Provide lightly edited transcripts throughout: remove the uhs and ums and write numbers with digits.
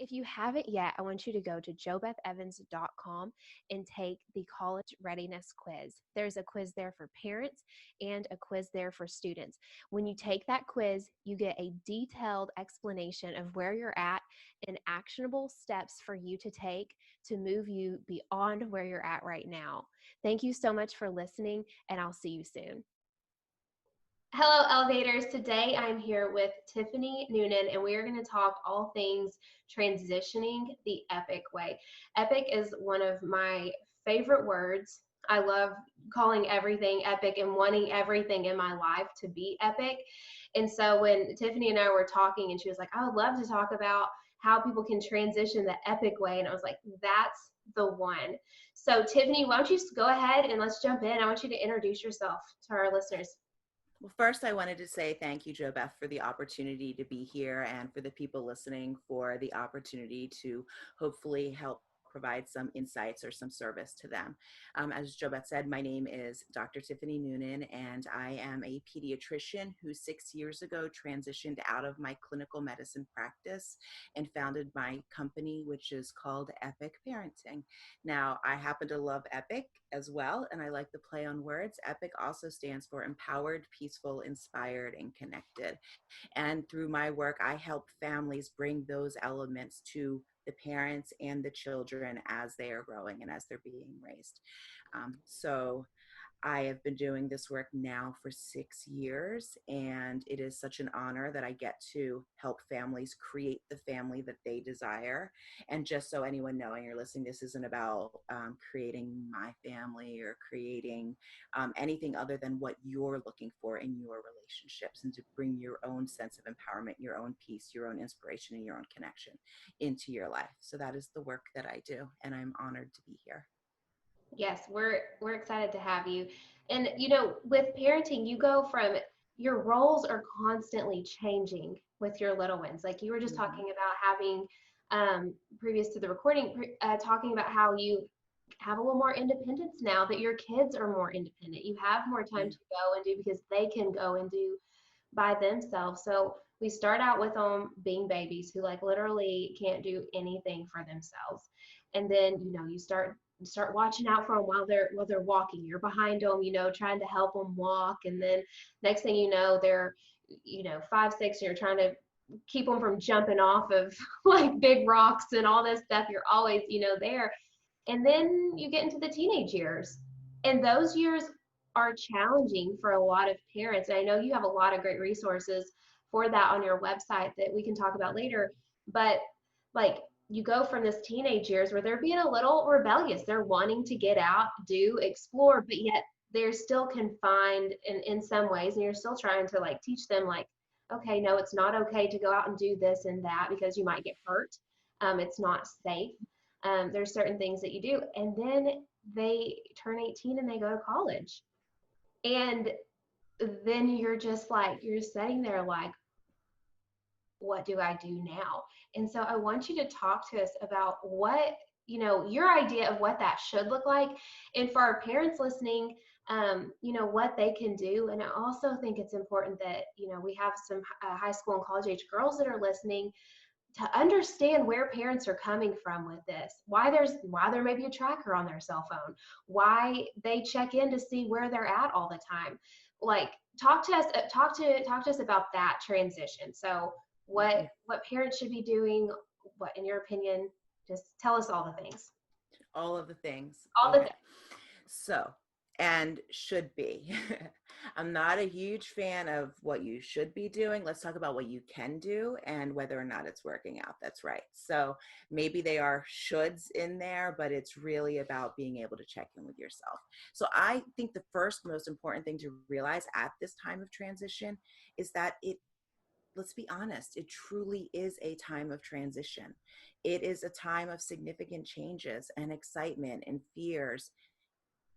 If you haven't yet, I want you to go to jobethevans.com and take the college readiness quiz. There's a quiz there for parents and a quiz there for students. When you take that quiz, you get a detailed explanation of where you're at and actionable steps for you to take to move you beyond where you're at right now. Thank you so much for listening, and I'll see you soon. Hello, Elevators. Today I'm here with Tiffanie Noonan, and we are going to talk all things transitioning the epic way. Epic is one of my favorite words. I love calling everything epic and wanting everything in my life to be epic. And so when Tiffanie and I were talking, and she was like, I would love to talk about how people can transition the epic way. And I was like, that's the one. So, Tiffanie, why don't you go ahead and let's jump in? I want you to introduce yourself to our listeners. Well, first, I wanted to say thank you, JoBeth, for the opportunity to be here and for the people listening for the opportunity to hopefully help provide some insights or some service to them. As JoBeth said, my name is Dr. Tiffanie Noonan, and I am a pediatrician who 6 years ago transitioned out of my clinical medicine practice and founded my company, which is called Epic Parenting. Now, I happen to love Epic as well, and I like the play on words. Epic also stands for empowered, peaceful, inspired, and connected. And through my work, I help families bring those elements to the parents and the children as they are growing and as they're being raised. So I have been doing this work now for 6 years, and it is such an honor that I get to help families create the family that they desire. And just so anyone knowing you're listening, this isn't about creating my family or creating anything other than what you're looking for in your relationships, and to bring your own sense of empowerment, your own peace, your own inspiration, and your own connection into your life. So that is the work that I do, and I'm honored to be here. Yes, we're excited to have you. And with parenting, you go from your roles are constantly changing with your little ones. Like you were just talking about having previous to the recording, talking about how you have a little more independence now that your kids are more independent. You have more time to go and do because they can go and do by themselves. So we start out with them being babies who like literally can't do anything for themselves. And then, you start watching out for them while they're walking. You're behind them, trying to help them walk. And then next thing you know, they're, 5, 6, and you're trying to keep them from jumping off of like big rocks and all this stuff. You're always, there. And then you get into the teenage years. And those years are challenging for a lot of parents. And I know you have a lot of great resources for that on your website that we can talk about later. But like you go from this teenage years where they're being a little rebellious. They're wanting to get out, do, explore, but yet they're still confined in some ways. And you're still trying to like teach them like, okay, no, it's not okay to go out and do this and that because you might get hurt. It's not safe. There's certain things that you do. And then they turn 18 and they go to college. And then you're just like, you're sitting there like, what do I do now? And so I want you to talk to us about what, your idea of what that should look like. And for our parents listening, what they can do. And I also think it's important that, we have some high school and college age girls that are listening to understand where parents are coming from with this, why there may be a tracker on their cell phone, why they check in to see where they're at all the time. Like talk to us about that transition. So what parents should be doing, what in your opinion, just tell us all the things. All of the things. All the things. So, and should be. I'm not a huge fan of what you should be doing. Let's talk about what you can do and whether or not it's working out. That's right. So maybe they are shoulds in there, but it's really about being able to check in with yourself. So I think the first most important thing to realize at this time of transition is that let's be honest, it truly is a time of transition. It is a time of significant changes and excitement and fears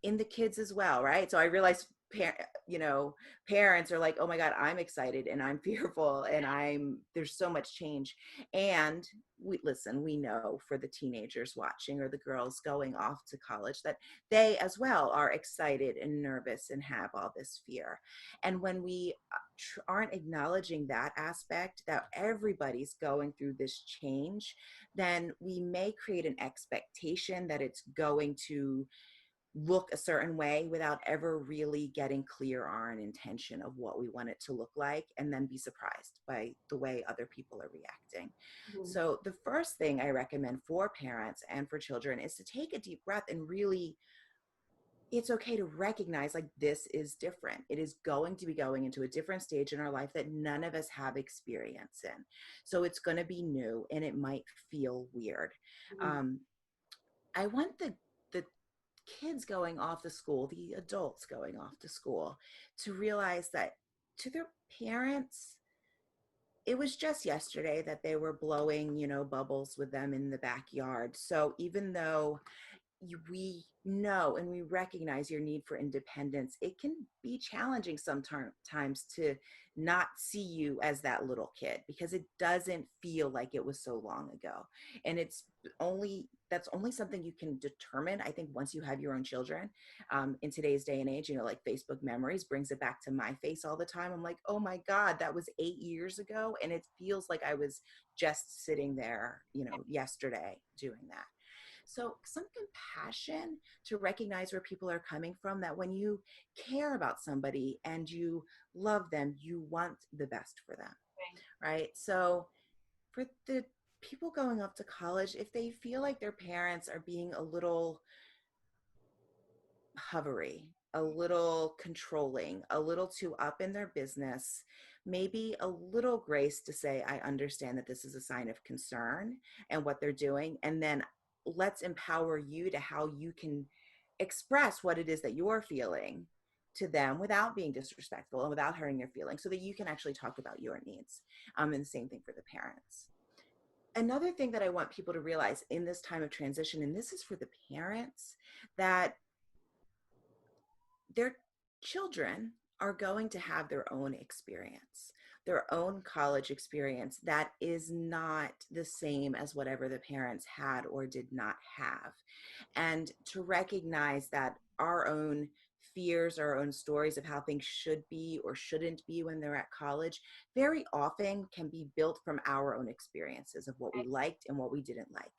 in the kids as well, right? So I realize you know, parents are like, oh my God, I'm excited and I'm fearful and there's so much change. And we know for the teenagers watching or the girls going off to college that they as well are excited and nervous and have all this fear. And when we aren't acknowledging that aspect, that everybody's going through this change, then we may create an expectation that it's going to look a certain way without ever really getting clear on an intention of what we want it to look like, and then be surprised by the way other people are reacting. Mhm. So the first thing I recommend for parents and for children is to take a deep breath and really, it's okay to recognize like this is different. It is going to be going into a different stage in our life that none of us have experience in. So it's going to be new and it might feel weird. Mhm. um, I want the kids going off to school, the adults going off to school, to realize that to their parents, it was just yesterday that they were blowing, bubbles with them in the backyard. So even though we know and we recognize your need for independence, it can be challenging sometimes to not see you as that little kid because it doesn't feel like it was so long ago. And that's only something you can determine, I think, once you have your own children. In today's day and age, like Facebook memories brings it back to my face all the time. I'm like, oh my God, that was 8 years ago. And it feels like I was just sitting there, yesterday doing that. So some compassion to recognize where people are coming from, that when you care about somebody and you love them, you want the best for them, Right. right? So for the people going up to college, if they feel like their parents are being a little hovery, a little controlling, a little too up in their business, maybe a little grace to say, I understand that this is a sign of concern and what they're doing. And then let's empower you to how you can express what it is that you're feeling to them without being disrespectful and without hurting their feelings, so that you can actually talk about your needs. And the same thing for the parents. Another thing that I want people to realize in this time of transition, and this is for the parents, that their children are going to have their own experience, their own college experience that is not the same as whatever the parents had or did not have. And to recognize that our own fears, our own stories of how things should be or shouldn't be when they're at college, very often can be built from our own experiences of what we liked and what we didn't like,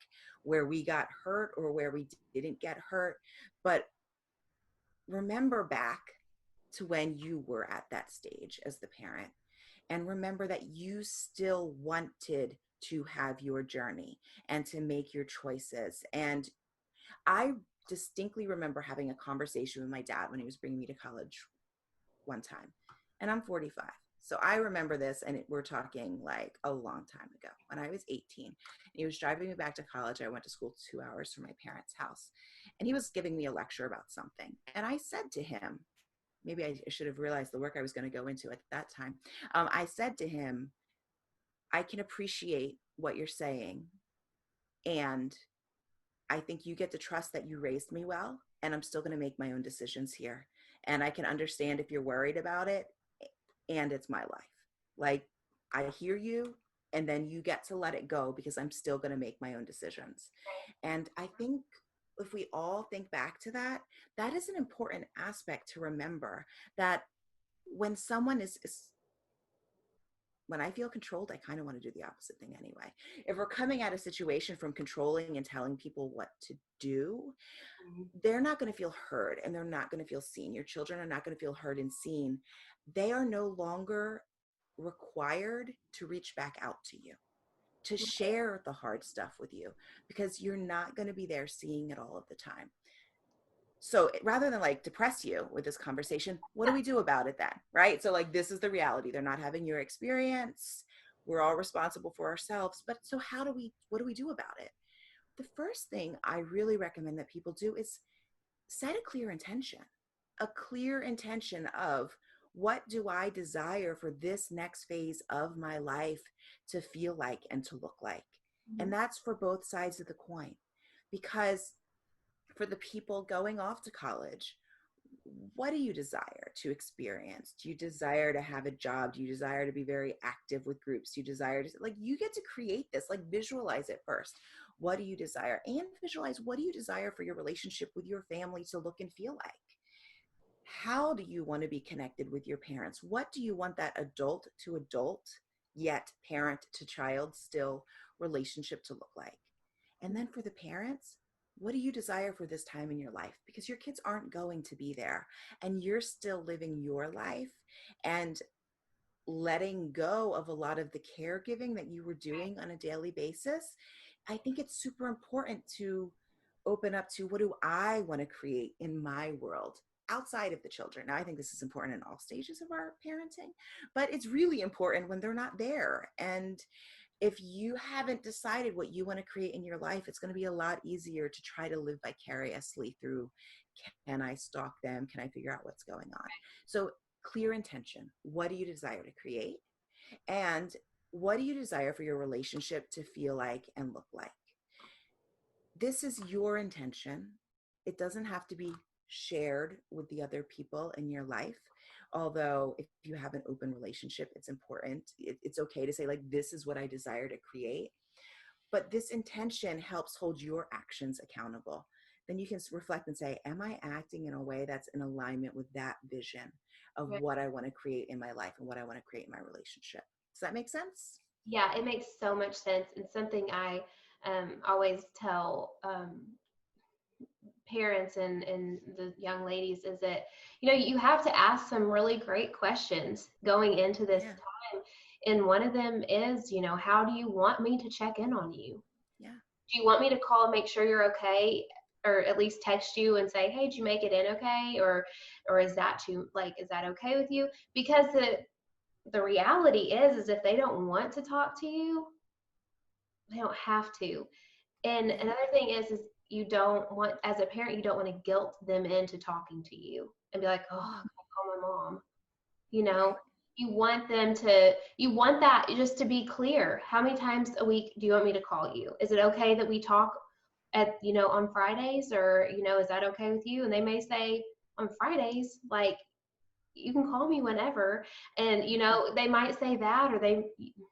where we got hurt or where we didn't get hurt. But remember back to when you were at that stage as the parent, and remember that you still wanted to have your journey and to make your choices. And I distinctly remember having a conversation with my dad when he was bringing me to college one time, and I'm 45. So I remember this, and we're talking like a long time ago when I was 18. And he was driving me back to college. I went to school 2 hours from my parents' house, and he was giving me a lecture about something. And I said to him, maybe I should have realized the work I was going to go into at that time. I said to him, I can appreciate what you're saying, and I think you get to trust that you raised me well, and I'm still going to make my own decisions here. And I can understand if you're worried about it, and it's my life. Like, I hear you, and then you get to let it go because I'm still going to make my own decisions. And I think if we all think back to that, that is an important aspect to remember, that when someone is when I feel controlled, I kind of want to do the opposite thing anyway. If we're coming at a situation from controlling and telling people what to do, Mhm. they're not going to feel heard and they're not going to feel seen. Your children are not going to feel heard and seen. They are no longer required to reach back out to you, to share the hard stuff with you, because you're not going to be there seeing it all of the time. So rather than like depress you with this conversation, what do we do about it then? Right? So like, this is the reality. They're not having your experience. We're all responsible for ourselves. But so what do we do about it? The first thing I really recommend that people do is set a clear intention of, what do I desire for this next phase of my life to feel like and to look like? And Mhm. that's for both sides of the coin. Because for the people going off to college, what do you desire to experience? Do you desire to have a job? Do you desire to be very active with groups? Do you desire to, like, you get to create this, like, visualize it first. What do you desire? And visualize, what do you desire for your relationship with your family to look and feel like? How do you want to be connected with your parents? What do you want that adult to adult, yet parent to child still relationship to look like? And then for the parents, what do you desire for this time in your life? Because your kids aren't going to be there and you're still living your life and letting go of a lot of the caregiving that you were doing on a daily basis. I think it's super important to open up to, what do I want to create in my world outside of the children? Now, I think this is important in all stages of our parenting, but it's really important when they're not there. And if you haven't decided what you want to create in your life, it's going to be a lot easier to try to live vicariously through, can I stalk them? Can I figure out what's going on? So clear intention. What do you desire to create? And what do you desire for your relationship to feel like and look like? This is your intention. It doesn't have to be shared with the other people in your life. Although, if you have an open relationship, it's important. It's okay to say, like, this is what I desire to create. But this intention helps hold your actions accountable. Then you can reflect and say, am I acting in a way that's in alignment with that vision of Right. what I want to create in my life and what I want to create in my relationship? Does that make sense? Yeah, it makes so much sense, and something I always tell parents and the young ladies is that you have to ask some really great questions going into this Yeah. time, and one of them is, how do you want me to check in on you? Yeah. Do you want me to call and make sure you're okay, or at least text you and say, hey, did you make it in okay, or is that okay with you? Because the reality is if they don't want to talk to you, they don't have to. And Yeah. another thing is you don't want, as a parent, you don't want to guilt them into talking to you and be like, oh, I No. gotta call my mom. You know, Right. you want that just to be clear. How many times a week do you want me to call you? Is it okay that we talk on Fridays, or, is that okay with you? And they may say on Fridays, like, you can call me whenever. And, they might say that, or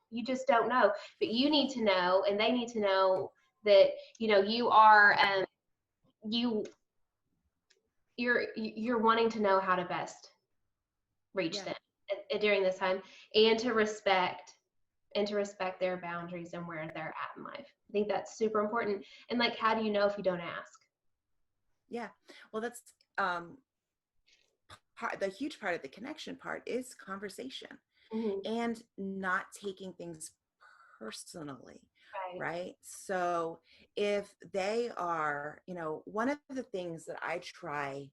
you just don't know, but you need to know, and they need to know that, you are, you, you're wanting to know how to best reach Yeah. them during this time, and to respect their boundaries and where they're at in life. I think that's super important. And, like, how do you know if you don't ask? Yeah. Well, that's um the huge part of the connection part is conversation Hmm. and not taking things personally, Right. right? So if they are, one of the things that I try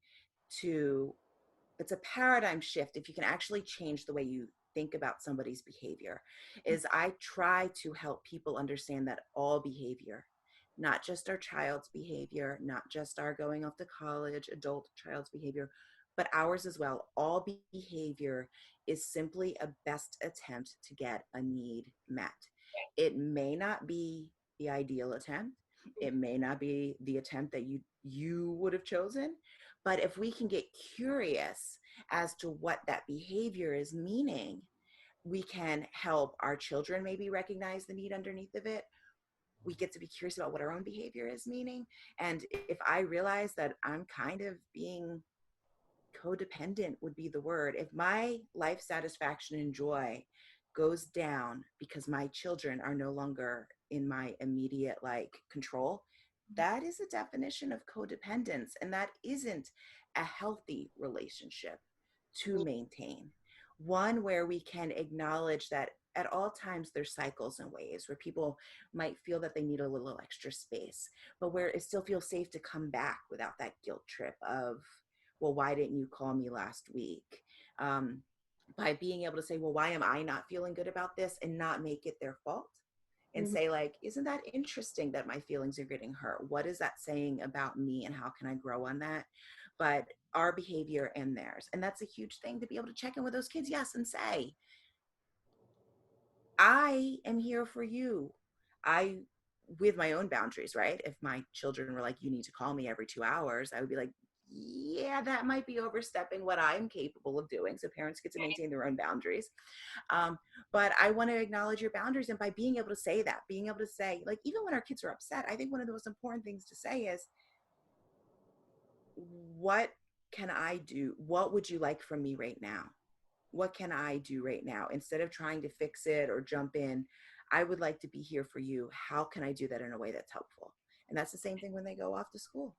to, it's a paradigm shift if you can actually change the way you think about somebody's behavior, is I try to help people understand that all behavior, not just our child's behavior, not just our going off to college adult child's behavior, but ours as well, all behavior is simply a best attempt to get a need met. It may not be the ideal attempt, it may not be the attempt that you would have chosen, but if we can get curious as to what that behavior is meaning, we can help our children maybe recognize the need underneath of it. We get to be curious about what our own behavior is meaning. And if I realize that I'm kind of being codependent, would be the word. If my life satisfaction and joy goes down because my children are no longer in my immediate like control, that is a definition of codependence, and that isn't a healthy relationship to maintain. One where we can acknowledge that at all times there's cycles and ways where people might feel that they need a little extra space, but where it still feels safe to come back without that guilt trip of, well, why didn't you call me last week? By being able to say, well, why am I not feeling good about this, and not make it their fault, and Mhm. say, like, isn't that interesting that my feelings are getting hurt? What is that saying about me, and how can I grow on that? But our behavior and theirs. And that's a huge thing to be able to check in with those kids, yes, and say, I am here for you. I, with my own boundaries, right? If my children were like, you need to call me every 2 hours, I would be like, yeah, that might be overstepping what I'm capable of doing. So parents get to maintain their own boundaries. Um, but I want to acknowledge your boundaries. And by being able to say that, being able to say, like, even when our kids are upset, I think one of the most important things to say is, what can I do? What would you like from me right now? What can I do right now? Instead of trying to fix it or jump in, I would like to be here for you. How can I do that in a way that's helpful? And that's the same thing when they go off to school.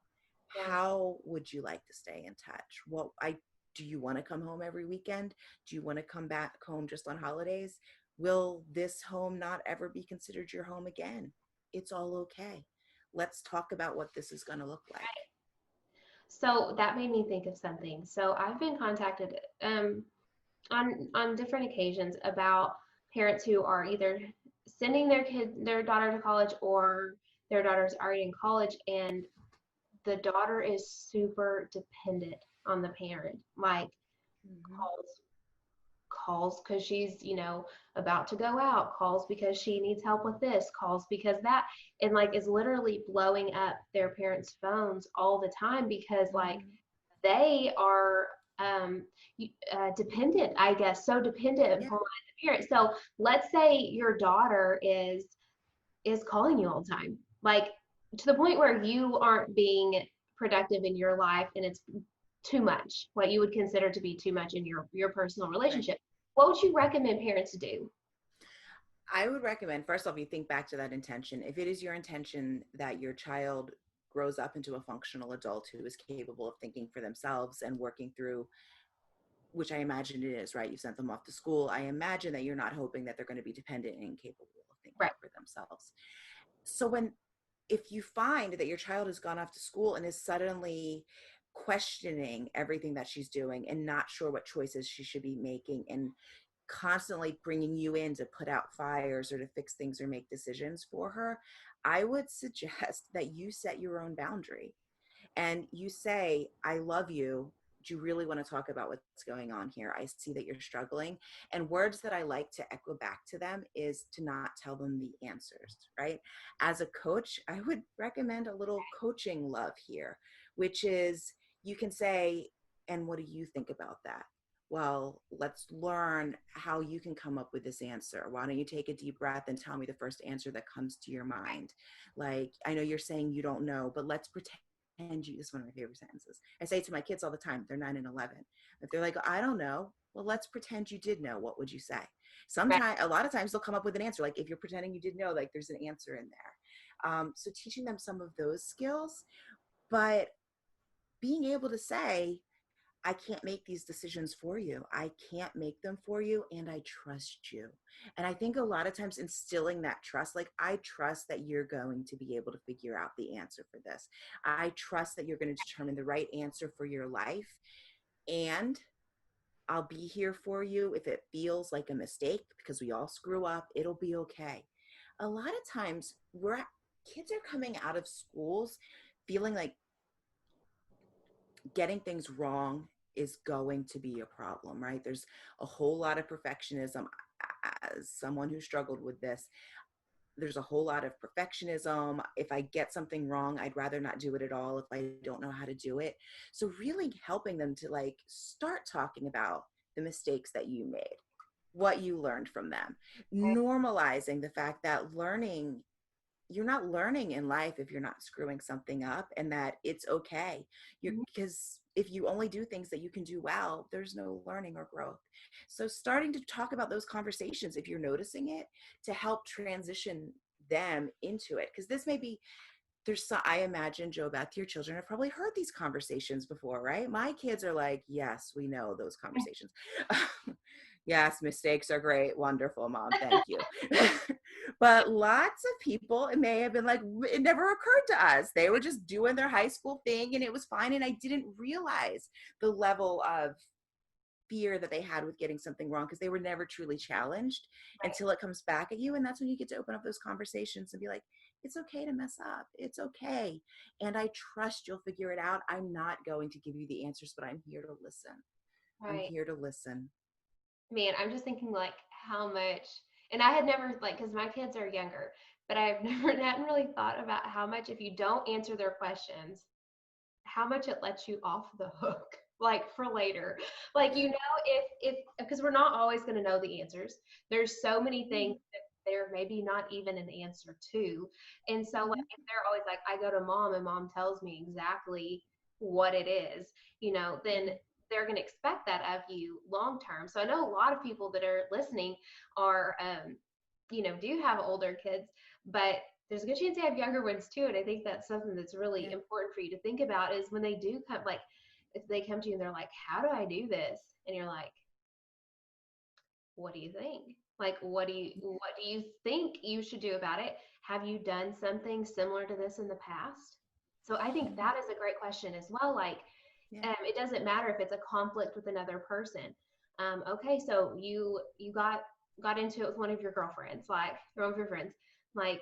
Yes. How would you like to stay in touch? What I Do you want to come home every weekend? Do you want to come back home just on holidays? Will this home not ever be considered your home again? It's all okay. Let's talk about what this is going to look like. So that made me think of something. So I've been contacted on different occasions about parents who are either sending their daughter to college, or their daughter's already in college, and the daughter is super dependent on the parent. Like, Mm-hmm. calls because she's, about to go out, calls because she needs help with this, calls because that, and like is literally blowing up their parents' phones all the time because like Mm-hmm. they are dependent, I guess, so dependent Yeah. upon the parent. So let's say your daughter is calling you all the time, like to the point where you aren't being productive in your life, and it's too much, what you would consider to be too much in your personal Right. relationship. What would you recommend parents do? I would recommend, first off, you think back to that intention. If it is your intention that your child grows up into a functional adult who is capable of thinking for themselves and working through, which I imagine it is, right? You sent them off to school. I imagine that you're not hoping that they're going to be dependent and incapable of thinking Right. for themselves. So if you find that your child has gone off to school and is suddenly questioning everything that she's doing and not sure what choices she should be making, and constantly bringing you in to put out fires or to fix things or make decisions for her, I would suggest that you set your own boundary and you say, I love you. Do you really want to talk about what's going on here? I see that you're struggling. And words that I like to echo back to them is to not tell them the answers, right? As a coach, I would recommend a little coaching love here, which is, you can say, and what do you think about that? Well, let's learn how you can come up with this answer. Why don't you take a deep breath and tell me the first answer that comes to your mind? Like, I know you're saying you don't know, but let's pretend you, this is one of my favorite sentences. I say it to my kids all the time. They're 9 and 11. If they're like, I don't know, well, let's pretend you did know. What would you say? Right. Sometimes, a lot of times they'll come up with an answer. Like, if you're pretending you did know, like there's an answer in there. So teaching them some of those skills, but being able to say, I can't make these decisions for you. I can't make them for you, and I trust you. And I think a lot of times instilling that trust, like, I trust that you're going to be able to figure out the answer for this. I trust that you're going to determine the right answer for your life. And I'll be here for you if it feels like a mistake, because we all screw up. It'll be okay. A lot of times, kids are coming out of schools feeling like getting things wrong is going to be a problem, right? There's a whole lot of perfectionism. As someone who struggled with this, there's a whole lot of perfectionism. If I get something wrong, I'd rather not do it at all if I don't know how to do it. So really helping them to like start talking about the mistakes that you made, what you learned from them, normalizing the fact that you're not learning in life if you're not screwing something up, and that it's okay. You're Because if you only do things that you can do well, there's no learning or growth. So starting to talk about those conversations, if you're noticing it, to help transition them into it, because this may be, I imagine, Jo Beth, your children have probably heard these conversations before, right? My kids are like, yes, we know those conversations. Yes, mistakes are great. Wonderful, mom. Thank you. But lots of people, it may have been like, it never occurred to us. They were just doing their high school thing and it was fine. And I didn't realize the level of fear that they had with getting something wrong, because they were never truly challenged Right. until it comes back at you. And that's when you get to open up those conversations and be like, it's okay to mess up. It's okay. And I trust you'll figure it out. I'm not going to give you the answers, but I'm here to listen. I'm Right. here to listen. Man, I'm just thinking like how much, and I had never, like, because my kids are younger, but I've never hadn't really thought about how much if you don't answer their questions, how much it lets you off the hook, like for later. Like, if because we're not always going to know the answers. There's so many things that there maybe not even an answer to. And so, like, Mhm. if they're always like, I go to mom and mom tells me exactly what it is, then Mhm. they're going to expect that of you long term. So I know a lot of people that are listening are, do have older kids, but there's a good chance they have younger ones too. And I think that's something that's really Yeah. important for you to think about is when they do come, like, if they come to you and they're like, how do I do this? And you're like, what do you think? Like, what do you think you should do about it? Have you done something similar to this in the past? So I think Mhm. that is a great question as well. Like, Yeah. it doesn't matter if it's a conflict with another person. Okay, so you got into it with one of your girlfriends, like, or one of your friends. Like,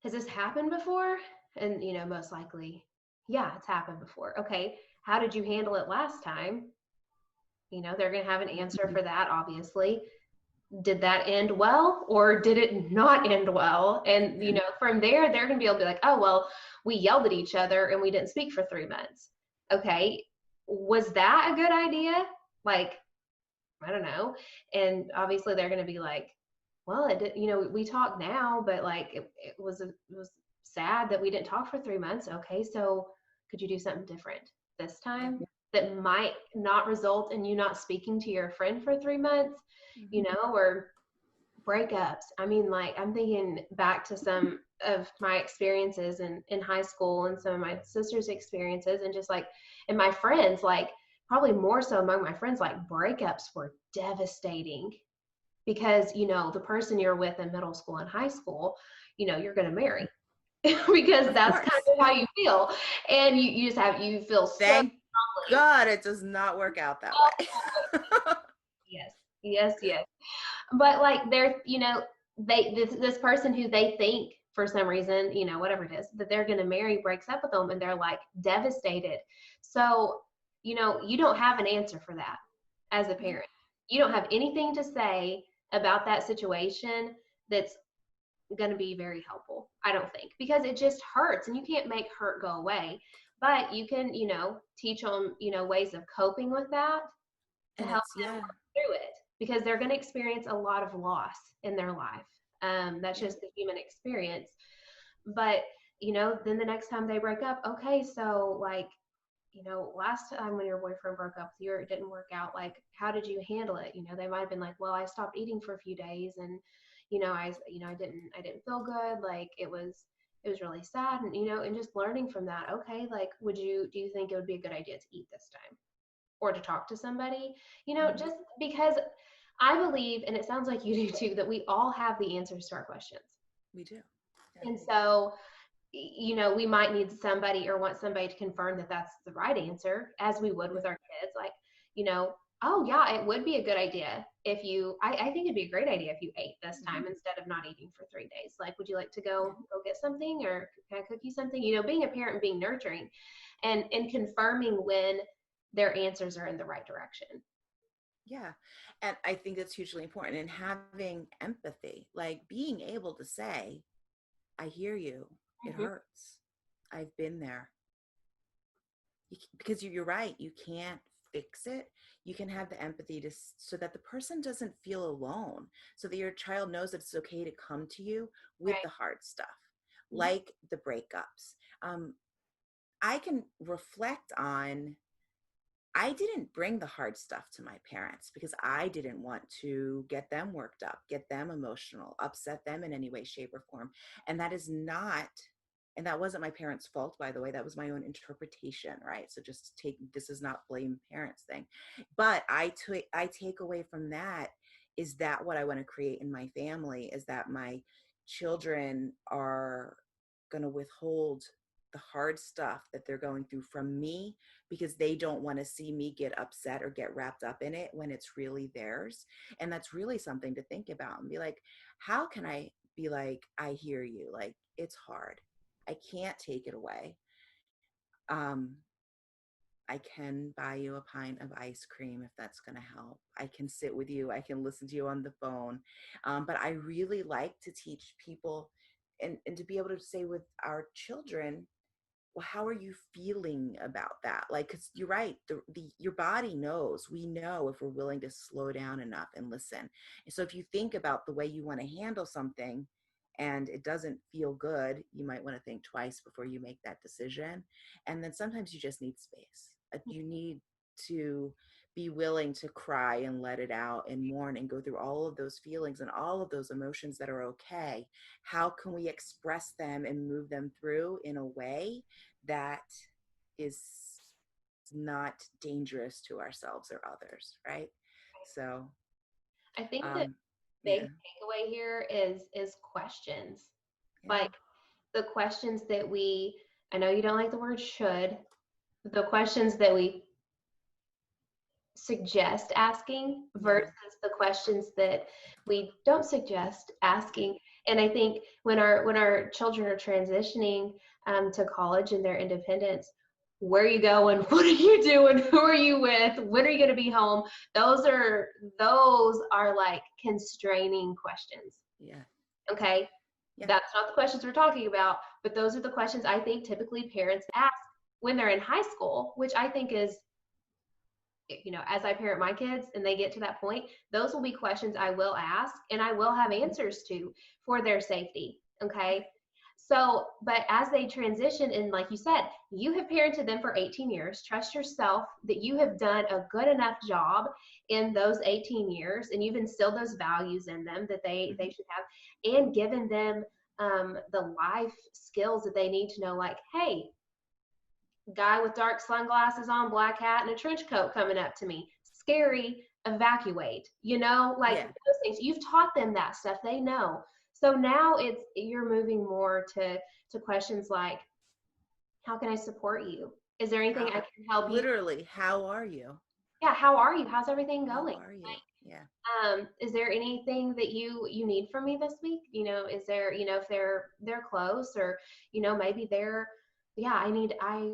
has this happened before? And most likely, yeah, it's happened before. Okay, how did you handle it last time? They're gonna have an answer for that, obviously. Did that end well or did it not end well? And from there they're going to be able to be like, oh well, we yelled at each other and we didn't speak for 3 months. Okay, was that a good idea? Like, I don't know. And obviously they're going to be like, well, it did, we talk now, but like it was sad that we didn't talk for 3 months. Okay, so could you do something different this Yeah. time that might not result in you not speaking to your friend for 3 months, Mhm. or breakups. I mean, like, I'm thinking back to some of my experiences in high school and some of my sister's experiences, and just like, and my friends, like, probably more so among my friends, like, breakups were devastating because, the person you're with in middle school and high school, you're going to marry because Of that's kind course. of how you feel. And you feel so Thank strongly. God it does not work out that way. Yes, yes, yes. But like they're, this person who they think for some reason, whatever it is that they're going to marry breaks up with them and they're like devastated. So, you don't have an answer for that as a Yeah. parent. You don't have anything to say about that situation that's going to be very helpful, I don't think, because it just hurts and you can't make hurt go away. But you can, teach them, ways of coping with that to And help it's, them yeah. work through it because they're going to experience a lot of loss in their life. That's Yeah. just the human experience. But, then the next time they break up, okay, so like, last time when your boyfriend broke up with you or it didn't work out, like, how did you handle it? They might have been like, well, I stopped eating for a few days and, I didn't feel good. Like, it was really sad. And, and just learning from that. Okay. Like, do you think it would be a good idea to eat this time? Or to talk to somebody, Mhm. just because I believe, and it sounds like you do too, that we all have the answers to our questions. We do. Yeah. And so, we might need somebody or want somebody to confirm that that's the right answer, as we would Yeah. with our kids. Like, oh, yeah, it would be a good idea if I think it'd be a great idea if you ate this Mhm. time instead of not eating for 3 days. Like, would you like to Yeah. go get something or can I cook you something? Being a parent and being nurturing and confirming when their answers are in the right direction. Yeah. And I think that's hugely important. And having empathy, like being able to say, I hear you. It Mhm. hurts. I've been there. Because you're right. You can't fix it. You can have the empathy so that the person doesn't feel alone, so that your child knows that it's okay to come to you with Right. the hard stuff, Mhm. like the breakups. I can reflect on, I didn't bring the hard stuff to my parents because I didn't want to get them worked up, get them emotional, upset them in any way, shape, or form. And that is not, and that wasn't my parents' fault, by the way. That was my own interpretation, right? So just take, this is not blame parents thing. But I take away from that, is that what I want to create in my family? Is that my children are going to withhold the hard stuff that they're going through from me because they don't want to see me get upset or get wrapped up in it when it's really theirs. And that's really something to think about and be like, how can I be like, I hear you, like it's hard, I can't take it away. um I can buy you a pint of ice cream if that's going to help. I can sit with you, I can listen to you on the phone. But I really like to teach people, and to be able to say with our children, well, how are you feeling about that? Like, cause you're right. Your body knows, we know if we're willing to slow down enough and listen. And so if you think about the way you want to handle something and it doesn't feel good, you might want to think twice before you make that decision. And then sometimes you just need space. You need to be willing to cry and let it out and mourn and go through all of those feelings and all of those emotions that are okay. How can we express them and move them through in a way that is not dangerous to ourselves or others, right? So, I think the um, big yeah, takeaway here is questions. yeah, Like the questions that we, I know you don't like the word should, the questions that we suggest asking yeah, versus the questions that we don't suggest asking. And I think when our children are transitioning to college and their independence, where are you going? What are you doing? Who are you with? When are you going to be home? Those are like constraining questions. yeah, Okay, yeah, that's not the questions we're talking about, but those are the questions I think typically parents ask when they're in high school, which I think is, as I parent my kids and they get to that point, those will be questions I will ask and I will have answers to for their safety. Okay. So, but as they transition, and like you said, you have parented them for 18 years. Trust yourself that you have done a good enough job in those 18 years and you've instilled those values in them that they mhm, should have, and given them the life skills that they need to know, like, hey, guy with dark sunglasses on, black hat, and a trench coat coming up to me. Scary, evacuate. Like yeah, those things. You've taught them that stuff. They know. So now you're moving more to questions like, how can I support you? Is there anything I how, can help you? literally, how are you? Yeah, how are you? How's everything How going? are you? Yeah, Is there anything that you need from me this week? Is there, if they're close, or maybe they're, yeah, I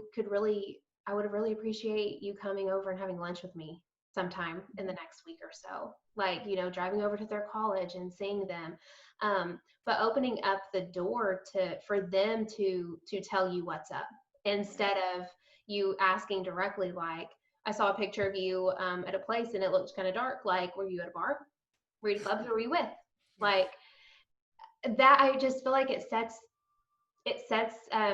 would really appreciate you coming over and having lunch with me sometime in the mhm, next week or so. Like, driving over to their college and seeing them. But opening up the door for them to tell you what's up, yeah, instead of you asking directly, like, I saw a picture of you at a place and it looked kind of dark. Like, were you at a bar? Were you clubs? Or were you with? yeah, Like that, I just feel like it sets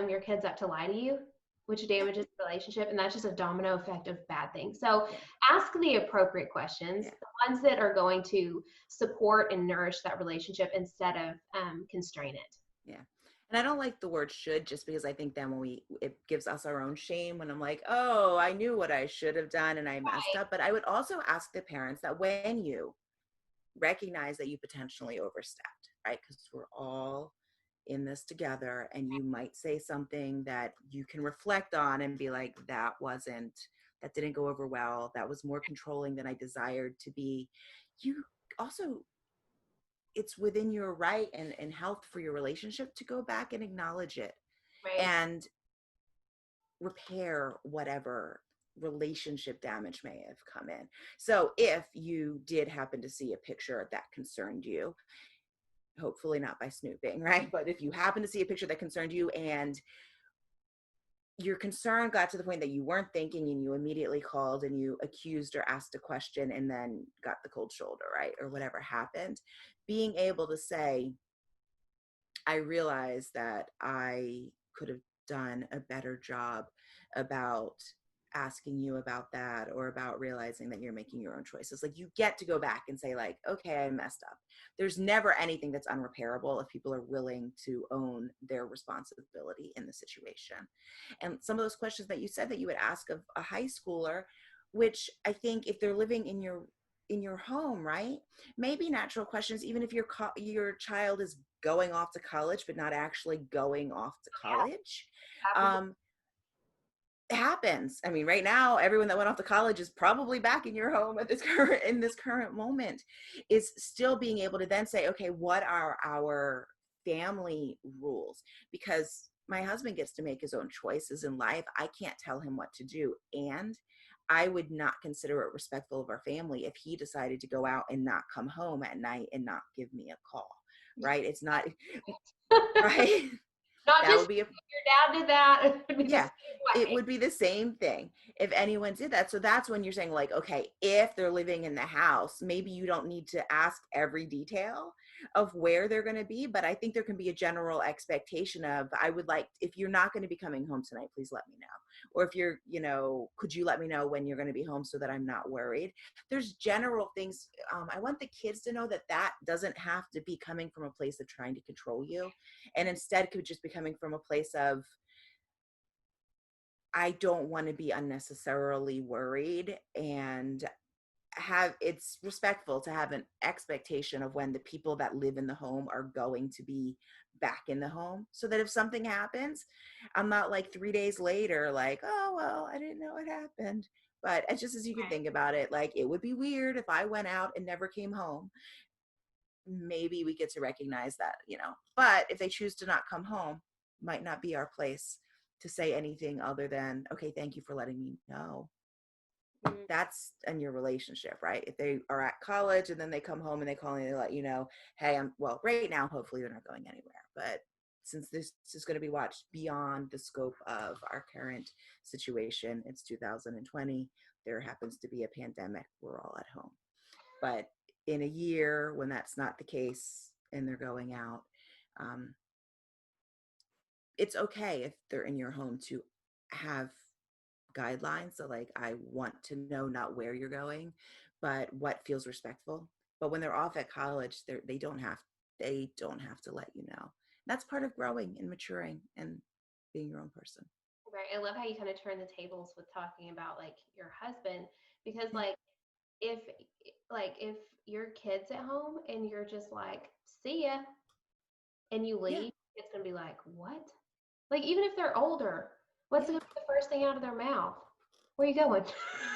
your kids up to lie to you, which yeah, damages the relationship, and that's just a domino effect of bad things. So yeah, ask the appropriate questions, yeah. the ones that are going to support and nourish that relationship instead of constrain it. Yeah. And I don't like the word should, just because I think then it gives us our own shame when I'm like, oh, I knew what I should have done and I messed up. But I would also ask the parents that when you recognize that you potentially overstepped, right? Because we're all in this together and you might say something that you can reflect on and be like, that didn't go over well. That was more controlling than I desired to be. You also, it's within your right and health for your relationship to go back and acknowledge it Right. and repair whatever relationship damage may have come in. So if you did happen to see a picture that concerned you, hopefully not by snooping, right? But if you happen to see a picture that concerned you and your concern got to the point that you weren't thinking and you immediately called and you accused or asked a question and then got the cold shoulder, right? Or whatever happened, being able to say, I realized that I could have done a better job about asking you about that, or about realizing that you're making your own choices. Like, you get to go back and say, like, okay, I messed up. There's never anything that's unrepairable if people are willing to own their responsibility in the situation. And some of those questions that you said that you would ask of a high schooler, which I think if they're living in your home, right? Maybe natural questions, even if your child is going off to college but not actually going off to Yeah, college. happens. um, it happens. I mean, right now everyone that went off to college is probably back in your home at this current moment. Is still being able to then say, okay, what are our family rules? Because my husband gets to make his own choices in life. I can't tell him what to do, and I would not consider it respectful of our family if he decided to go out and not come home at night and not give me a call. Right? It's not right. Not That just would be a if your dad did that, it would be the yeah, same it way. would be the same thing if anyone did that. So that's when you're saying, like, okay, if they're living in the house, maybe you don't need to ask every detail of where they're going to be. But I think there can be a general expectation of, I would like, if you're not going to be coming home tonight, please let me know. Or if you're, could you let me know when you're going to be home so that I'm not worried? There's general things. I want the kids to know that that doesn't have to be coming from a place of trying to control you. And instead could just be coming from a place of, I don't want to be unnecessarily worried, and have it's respectful to have an expectation of when the people that live in the home are going to be back in the home, so that if something happens, I'm not like 3 days later like, oh well, I didn't know it happened. But it's just, as you can think about it, like, it would be weird if I went out and never came home. Maybe we get to recognize that, but if they choose to not come home, might not be our place to say anything other than, okay, thank you for letting me know. Mm, That's in your relationship, right? If they are at college and then they come home and they call and they let you know, hey, well, right now, hopefully they're not going anywhere. But since this is going to be watched beyond the scope of our current situation, it's 2020, there happens to be a pandemic, we're all at home. But in a year, when that's not the case and they're going out, um, it's okay if they're in your home to have guidelines. So, like, I want to know not where you're going, but what feels respectful. But when they're off at college, they don't have to let you know. That's part of growing and maturing and being your own person. right. I love how you kind of turn the tables with talking about like your husband because Yeah. if if your kid's at home and you're just like, see ya, and you Yeah. leave, it's gonna be like, what? Like even if they're older, what's Yeah. gonna be the first thing out of their mouth? Where you going?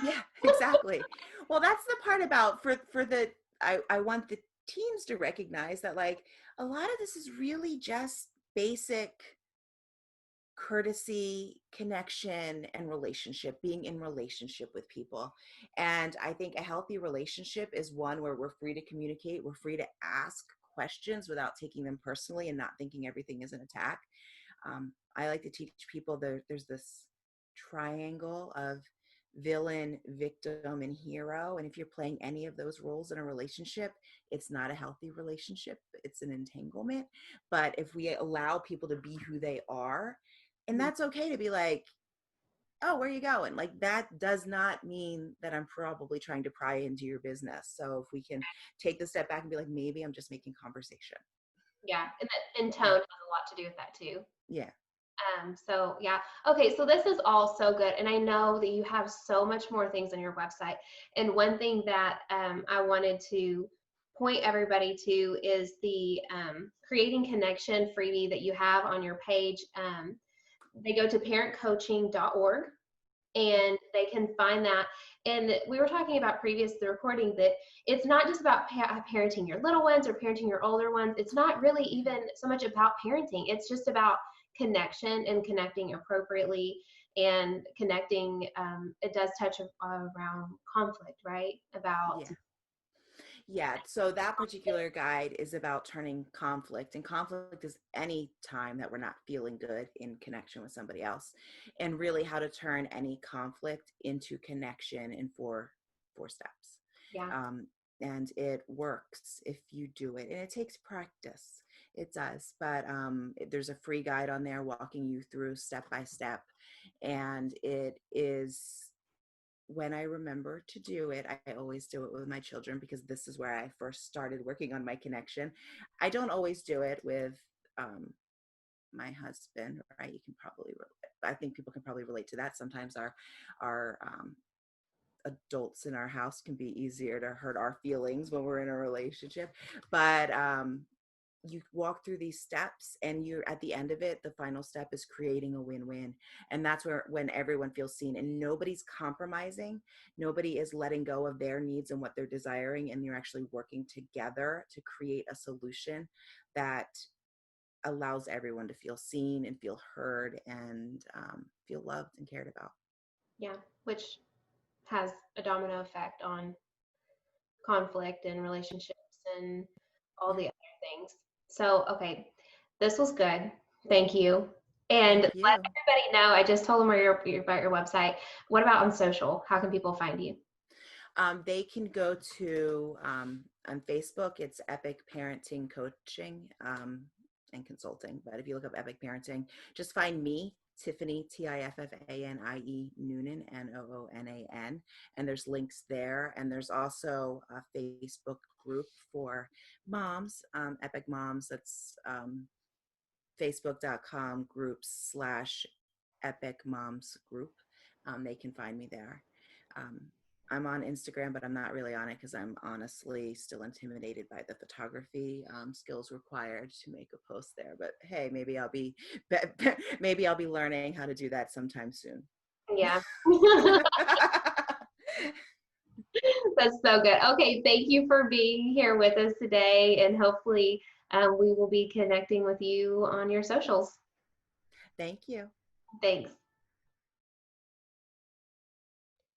Yeah, exactly. Well, that's the part about, for the I want the teams to recognize that, like, a lot of this is really just basic courtesy, connection, and relationship, being in relationship with people. And I think a healthy relationship is one where we're free to communicate, we're free to ask questions without taking them personally and not thinking everything is an attack. I like to teach people there's this triangle of villain, victim, and hero. And if you're playing any of those roles in a relationship, it's not a healthy relationship, it's an entanglement. But if we allow people to be who they are, and Mhm. that's okay to be like, oh, where are you going? Like, that does not mean that I'm probably trying to pry into your business. So if we can take the step back and be like, maybe I'm just making conversation. Yeah, and tone Yeah. has a lot to do with that too. Yeah. So yeah. Okay, so this is all so good. And I know that you have so much more things on your website. And one thing that I wanted to point everybody to is the creating connection freebie that you have on your page. They go to parentcoaching.org and they can find that. And we were talking about previous to the recording that it's not just about parenting your little ones or parenting your older ones. It's not really even so much about parenting. It's just about connection and connecting appropriately and connecting. It does touch around conflict, right? About Yeah. Yeah, so that particular guide is about turning conflict, and conflict is any time that we're not feeling good in connection with somebody else, and really how to turn any conflict into connection in four steps. yeah, Um, and it works if you do it, and it takes practice. It does, but there's a free guide on there walking you through step by step, and it is, when I remember to do it, I always do it with my children because this is where I first started working on my connection. I don't always do it with um, my husband, right? You can probably, I think people can probably relate to that. Sometimes our adults in our house can be easier to hurt our feelings when we're in a relationship, but you walk through these steps, and you're at the end of it, the final step is creating a win-win. And that's where, when everyone feels seen and nobody's compromising, nobody is letting go of their needs and what they're desiring, and you're actually working together to create a solution that allows everyone to feel seen and feel heard and feel loved and cared about. yeah, which has a domino effect on conflict and relationships and all Yeah. the other things. So, okay, this was good. Thank you. And Thank let you. everybody know, I just told them where about your website. What about on social? How can people find you? They can go to on Facebook. It's Epic Parenting Coaching and Consulting. But if you look up Epic Parenting, just find me, Tiffanie Tiffanie Noonan Noonan, and there's links there. And there's also a Facebook group for moms, Epic Moms. That's facebook.com groups/Epic Moms Group. They can find me there. Um, I'm on Instagram, but I'm not really on it because I'm honestly still intimidated by the photography skills required to make a post there. But hey, maybe I'll be learning how to do that sometime soon. Yeah. That's so good. Okay, thank you for being here with us today, and hopefully we will be connecting with you on your socials. Thank you. Thanks.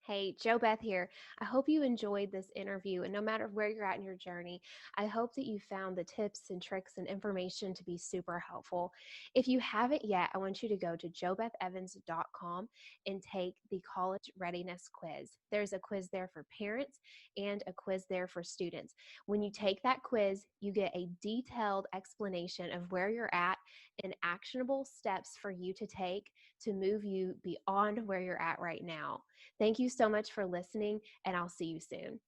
Hey, Joe Beth here. I hope you enjoyed this interview, and no matter where you're at in your journey, I hope that you found the tips and tricks and information to be super helpful. If you haven't yet, I want you to go to joebethevans.com and take the college readiness quiz. There's a quiz there for parents and a quiz there for students. When you take that quiz, you get a detailed explanation of where you're at and actionable steps for you to take to move you beyond where you're at right now. Thank you so much for listening, and I'll see you soon.